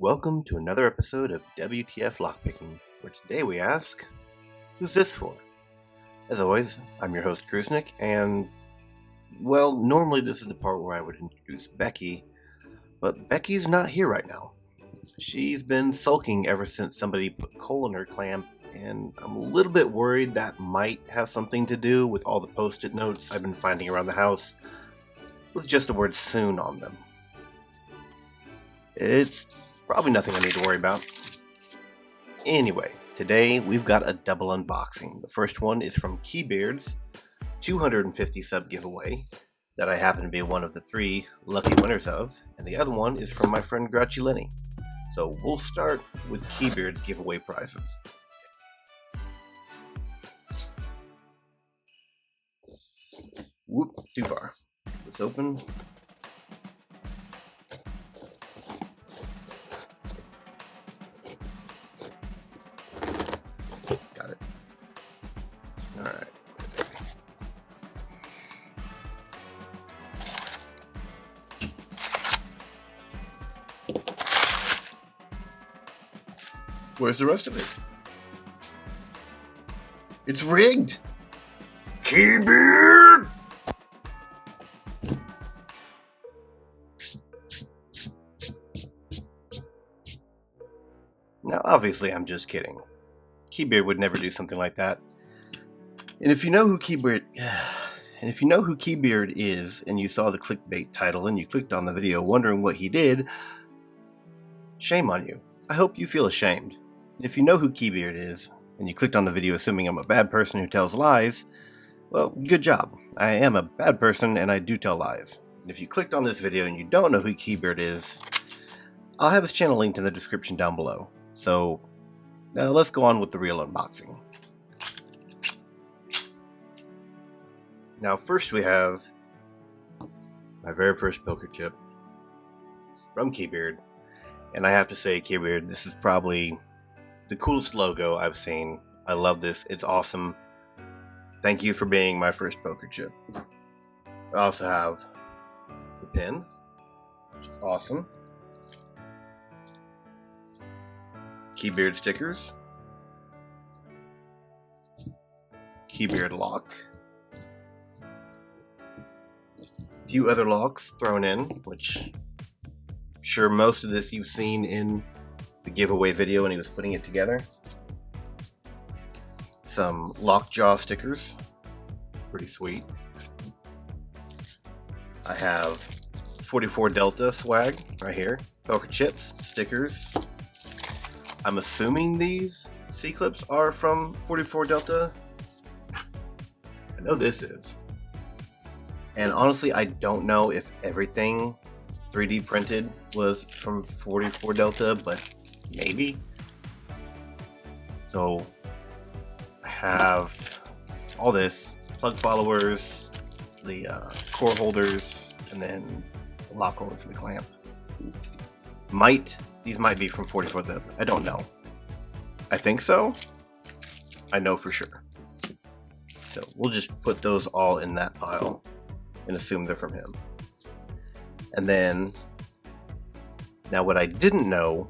Welcome to another episode of WTF Lockpicking, where today we ask, who's this for? As always, I'm your host, Kruznik, and, well, normally this is the part where I would introduce Becky, but Becky's not here right now. She's been sulking ever since somebody put coal in her clamp, and I'm a little bit worried that might have something to do with all the post-it notes I've been finding around the house, with just the word soon on them. It's probably nothing I need to worry about. Anyway, today we've got a double unboxing. The first one is from KeyBeard's 250 sub giveaway that I happen to be one of the 3 lucky winners of, and the other one is from my friend Grouchy Lenny. So we'll start with KeyBeard's giveaway prizes. Whoop, too far. Get this open. Got it. Alright. Where's the rest of it? It's rigged! KeyBeard! Now, obviously, I'm just kidding. KeyBeard would never do something like that. And if you know who KeyBeard is, and you saw the clickbait title and you clicked on the video wondering what he did, shame on you. I hope you feel ashamed. And if you know who KeyBeard is, and you clicked on the video assuming I'm a bad person who tells lies, well, good job. I am a bad person and I do tell lies. And if you clicked on this video and you don't know who KeyBeard is, I'll have his channel linked in the description down below. So, now let's go on with the real unboxing. Now first we have my very first poker chip from KeyBeard. And I have to say, KeyBeard, this is probably the coolest logo I've seen. I love this. It's awesome. Thank you for being my first poker chip. I also have the pin, which is awesome. KeyBeard stickers. KeyBeard lock. A few other locks thrown in, which I'm sure most of this you've seen in the giveaway video when he was putting it together. Some LockJaw stickers. Pretty sweet. I have 44 Delta swag right here. Poker chips, stickers. I'm assuming these C-clips are from 44 Delta. I know this is. And honestly, I don't know if everything 3D printed was from 44 Delta, but maybe. So I have all this, plug followers, the core holders, and then the lock holder for the clamp. These might be from 44 Delta. I don't know. I think so. I know for sure. So we'll just put those all in that pile and assume they're from him. And then, now what I didn't know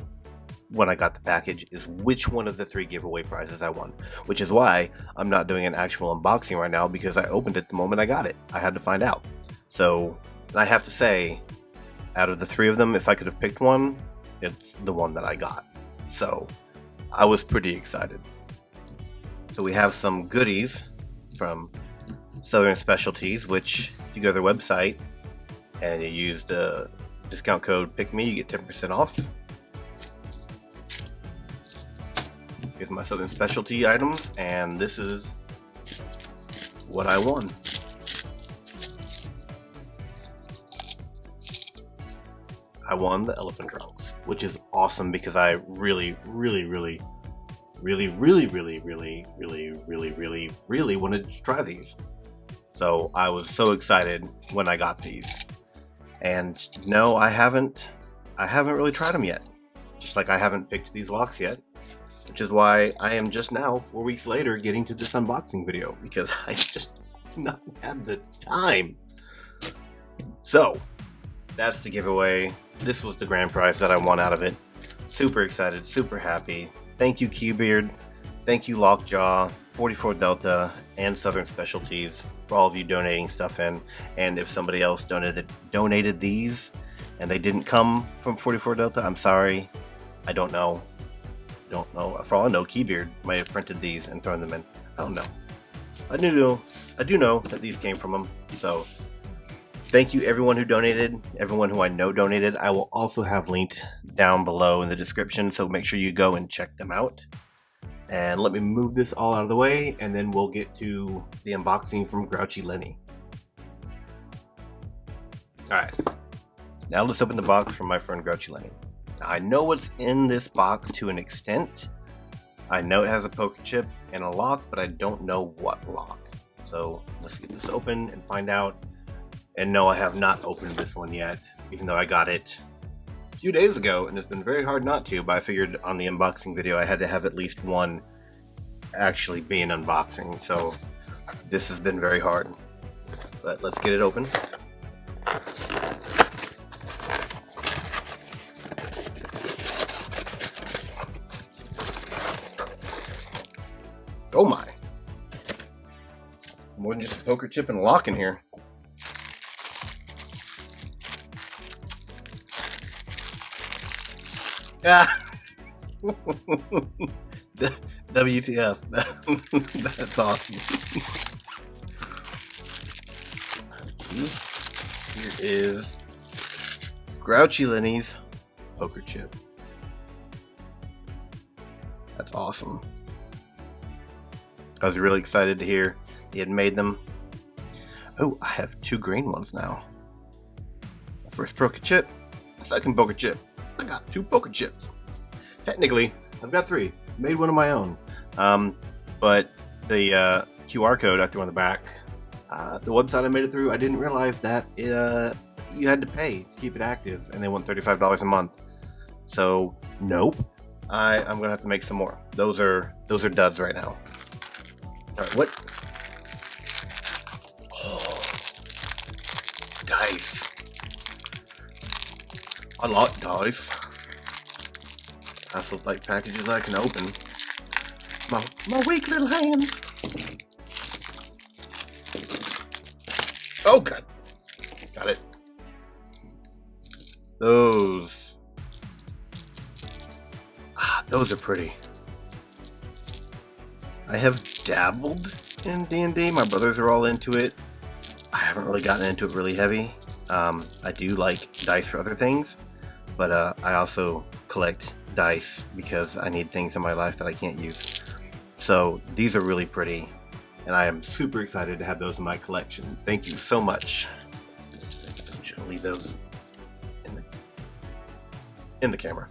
when I got the package is which one of the 3 giveaway prizes I won. Which is why I'm not doing an actual unboxing right now, because I opened it the moment I got it. I had to find out. So, and I have to say, out of the 3 of them, if I could have picked one, it's the one that I got. So, I was pretty excited. So we have some goodies from Southern Specialties, which if you go to their website and you use the discount code PICKME, you get 10% off. Here's my Southern Specialty items, and this is what I won. I won the elephant trunks, which is awesome because I really wanted to try these. So I was so excited when I got these. And no, I haven't really tried them yet. Just like I haven't picked these locks yet. Which is why I am just now, 4 weeks later, getting to this unboxing video, because I just not had the time. So, that's the giveaway. This was the grand prize that I won out of it. Super excited, super happy. Thank you, KeyBeard. Thank you, LockJaw, 44 Delta, and Southern Specialties for all of you donating stuff in. And if somebody else donated these and they didn't come from 44 Delta, I'm sorry. I don't know. For all I know, KeyBeard might have printed these and thrown them in. I don't know. I do know that these came from them. So thank you everyone who donated, everyone who I know donated. I will also have linked down below in the description, so make sure you go and check them out. And let me move this all out of the way, and then we'll get to the unboxing from Grouchy Lenny. Alright, now let's open the box from my friend Grouchy Lenny. Now, I know what's in this box to an extent. I know it has a poker chip and a lock, but I don't know what lock. So let's get this open and find out. And no, I have not opened this one yet, even though I got it a few days ago, and it's been very hard not to, but I figured on the unboxing video I had to have at least one actually be an unboxing, so this has been very hard. But let's get it open. Oh my. More than just a poker chip and a lock in here. Ah. WTF. That's awesome. Here is Grouchy Lenny's poker chip. That's awesome. I was really excited to hear he had made them. Oh, I have 2 green ones now. My first poker chip, the second poker chip. I got 2 poker chips. Technically, I've got 3. Made one of my own. But the QR code I threw on the back, the website I made it through, I didn't realize that you had to pay to keep it active, and they want $35 a month. So, nope. I'm gonna have to make some more. Those are duds right now. All right, what? Oh, dice. I like dice. That's look like packages I can open. My weak little hands. Oh god. Got it. Those are pretty. I have dabbled in D&D. My brothers are all into it. I haven't really gotten into it really heavy. I do like dice for other things, but I also collect dice because I need things in my life that I can't use. So these are really pretty, and I am super excited to have those in my collection. Thank you so much. I'm just gonna leave those in the camera.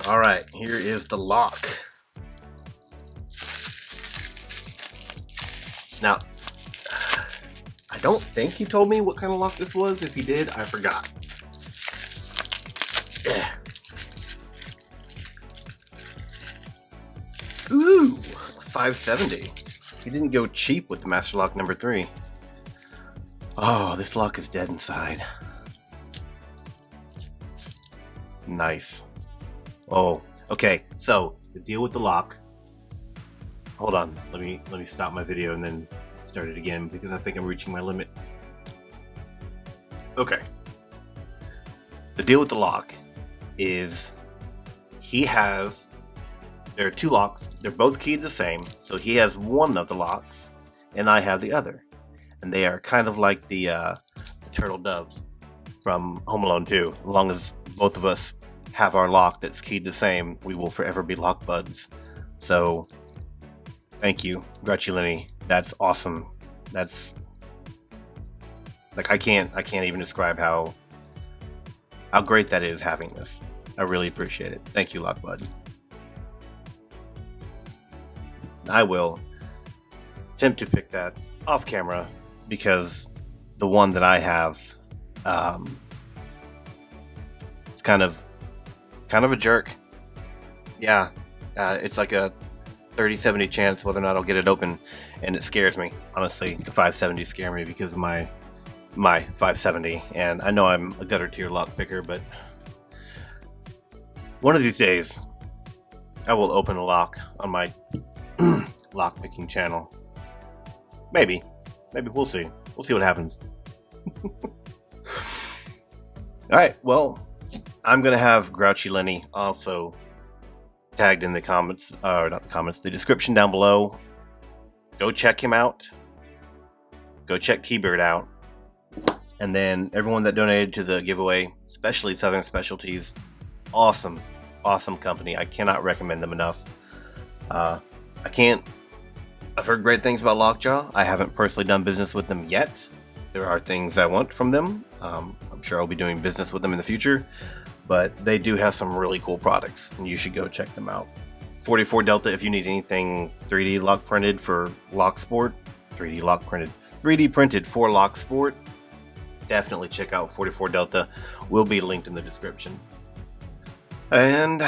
All right, here is the lock. Now, I don't think he told me what kind of lock this was. If he did, I forgot. Yeah. Ooh, 570. He didn't go cheap with the Master Lock number 3. Oh, this lock is dead inside. Nice. Oh, okay. So the deal with the lock. Hold on. Let me stop my video and then start it again because I think I'm reaching my limit. Okay. The deal with the lock is there are 2 locks. They're both keyed the same. So he has one of the locks and I have the other. And they are kind of like the turtle doves from Home Alone 2. As long as both of us have our lock that's keyed the same, we will forever be lock buds. So thank you, Grouchy Lenny. That's awesome. That's like I can't even describe how great that is having this. I really appreciate it. Thank you, Lock Bud. I will attempt to pick that off camera because the one that I have, it's kind of a jerk. Yeah, it's like a 30-70 chance whether or not I'll get it open, and it scares me. Honestly, the 570 scare me because of my 570, and I know I'm a gutter tier lock picker, but One of these days, I will open a lock on my lock picking channel. Maybe we'll see. We'll see what happens. All right. Well, I'm gonna have Grouchy Lenny also tagged in the comments, or not the comments, the description down below. Go check him out. Go check KeyBeard out. And then everyone that donated to the giveaway, especially Southern Specialties, awesome company. I cannot recommend them enough. I've heard great things about LockJaw. I haven't personally done business with them yet. There are things I want from them. I'm sure I'll be doing business with them in the future, but they do have some really cool products, and you should go check them out. 44 Delta, if you need anything 3D lock printed for Lock Sport, 3D printed for Lock Sport, definitely check out 44 Delta. Will be linked in the description. And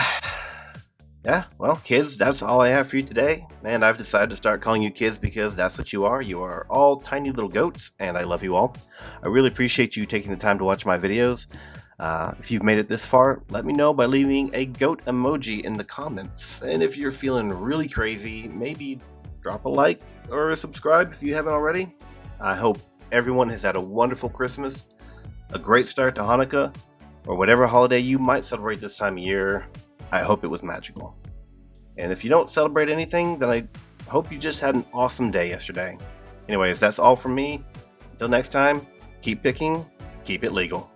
yeah, well, kids, that's all I have for you today. And I've decided to start calling you kids because that's what you are. You are all tiny little goats, and I love you all. I really appreciate you taking the time to watch my videos. If you've made it this far, let me know by leaving a goat emoji in the comments. And if you're feeling really crazy, maybe drop a like or a subscribe if you haven't already. I hope everyone has had a wonderful Christmas, a great start to Hanukkah, or whatever holiday you might celebrate this time of year. I hope it was magical. And if you don't celebrate anything, then I hope you just had an awesome day yesterday. Anyways, that's all from me. Until next time, keep picking, keep it legal.